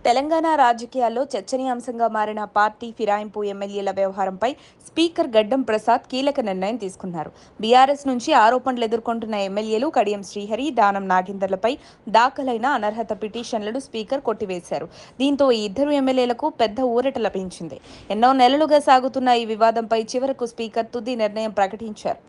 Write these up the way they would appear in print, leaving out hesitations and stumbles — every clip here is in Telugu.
తెలంగాణ రాజకీయాల్లో చర్చనీయాంశంగా మారిన పార్టీ ఫిరాయింపు ఎమ్మెల్యేల వ్యవహారంపై స్పీకర్ గడ్డం ప్రసాద్ కీలక నిర్ణయం తీసుకున్నారు. బీఆర్ఎస్ నుంచి ఆరోపణలు ఎదుర్కొంటున్న ఎమ్మెల్యేలు కడియం శ్రీహరి, దానం నాగేందర్లపై దాఖలైన అనర్హత పిటిషన్లను స్పీకర్ కొట్టివేశారు. దీంతో ఈ ఇద్దరు ఎమ్మెల్యేలకు పెద్ద ఊరట లభించింది. ఎన్నో నెలలుగా సాగుతున్న ఈ వివాదంపై చివరకు స్పీకర్ తుది నిర్ణయం ప్రకటించారు.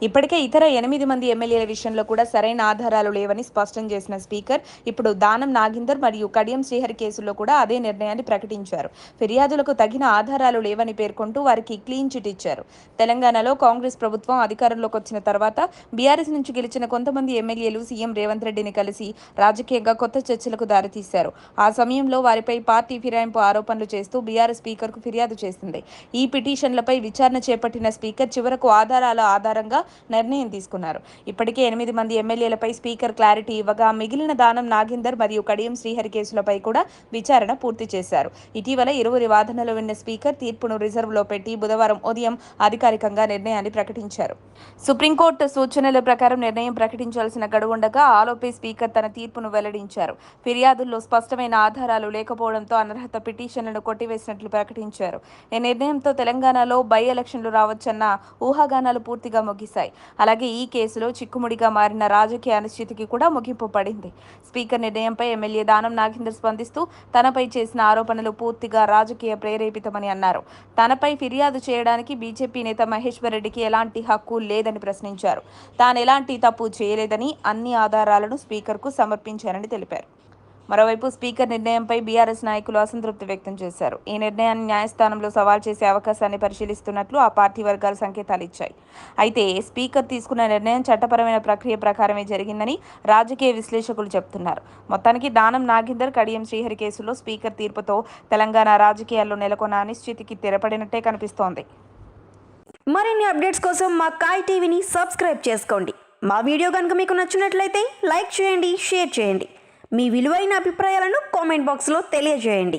ఇప్పటికే ఇతర 8 మంది ఎమ్మెల్యేల విషయంలో కూడా సరైన ఆధారాలు లేవని స్పష్టం చేసిన స్పీకర్ ఇప్పుడు దానం నాగేందర్ మరియు కడియం శ్రీహరి కేసుల్లో కూడా అదే నిర్ణయాన్ని ప్రకటించారు. ఫిర్యాదులకు తగిన ఆధారాలు లేవని పేర్కొంటూ వారికి క్లీన్ చిట్ ఇచ్చారు. తెలంగాణలో కాంగ్రెస్ ప్రభుత్వం అధికారంలోకి వచ్చిన తర్వాత బీఆర్ఎస్ నుంచి గెలిచిన కొంతమంది ఎమ్మెల్యేలు సీఎం రేవంత్ రెడ్డిని కలిసి రాజకీయంగా కొత్త చర్చలకు దారితీశారు. ఆ సమయంలో వారిపై పార్టీ ఫిరాయింపు ఆరోపణలు చేస్తూ బీఆర్ఎస్ స్పీకర్కు ఫిర్యాదు చేసింది. ఈ పిటిషన్లపై విచారణ చేపట్టిన స్పీకర్ చివరకు ఆధారాల ఆధారంగా నిర్ణయం తీసుకున్నారు. ఇప్పటికే 8 మంది ఎమ్మెల్యేలపై స్పీకర్ క్లారిటీ ఇవ్వగా మిగిలిన దానం నాగేందర్ మరియు కడియం శ్రీహరి కేసులపై కూడా విచారణ పూర్తి చేశారు. ఇటీవల ఇరువురి వాదనలు విన్న స్పీకర్ తీర్పును రిజర్వ్లో పెట్టి బుధవారం ఉదయం అధికారికంగా నిర్ణయాన్ని ప్రకటించారు. సుప్రీంకోర్టు సూచనల ప్రకారం నిర్ణయం ప్రకటించాల్సిన గడువుండగా ఆలోపే స్పీకర్ తన తీర్పును వెల్లడించారు. ఫిర్యాదుల్లో స్పష్టమైన ఆధారాలు లేకపోవడంతో అనర్హత పిటిషన్లను కొట్టివేసినట్లు ప్రకటించారు. ఈ నిర్ణయంతో తెలంగాణలో బై ఎలక్షన్లు రావచ్చన్న ఊహాగానాలు పూర్తిగా ముగిశాయి. అలాగే ఈ కేసులో చిక్కుముడిగా మారిన రాజకీయ అనిశ్చితికి కూడా ముగింపు పడింది. స్పీకర్ నిర్ణయంపై ఎమ్మెల్యే దానం నాగేందర్ స్పందిస్తూ తనపై చేసిన ఆరోపణలు పూర్తిగా రాజకీయ ప్రేరేపితమని అన్నారు. తనపై ఫిర్యాదు చేయడానికి బీజేపీ నేత మహేశ్వర్ రెడ్డికి ఎలాంటి హక్కు లేదని ప్రశ్నించారు. తాను ఎలాంటి తప్పు చేయలేదని అన్ని ఆధారాలను స్పీకర్కు సమర్పించారని తెలిపారు. మరోవైపు స్పీకర్ నిర్ణయంపై బీఆర్ఎస్ నాయకులు అసంతృప్తి వ్యక్తం చేశారు. ఈ నిర్ణయాన్ని న్యాయస్థానంలో సవాల్ చేసే అవకాశాన్ని పరిశీలిస్తున్నట్లు ఆ పార్టీ వర్గాలు సంకేతాలు ఇచ్చాయి. అయితే స్పీకర్ తీసుకున్న నిర్ణయం చట్టపరమైన ప్రక్రియ ప్రకారమే జరిగిందని రాజకీయ విశ్లేషకులు చెబుతున్నారు. మొత్తానికి దానం నాగేందర్, కడియం శ్రీహరి కేసులో స్పీకర్ తీర్పుతో తెలంగాణ రాజకీయాల్లో నెలకొన్న అనిశ్చితికి తెరపడినట్టే కనిపిస్తోంది. మరిన్ని అప్డేట్స్ కోసం మా కాయ్ టీవీని సబ్స్క్రైబ్ చేసుకోండి. మా వీడియో కనుక మీకు నచ్చినట్లయితే లైక్ చేయండి, షేర్ చేయండి. మీ విలువైన అభిప్రాయాలను కామెంట్ బాక్స్లో తెలియజేయండి.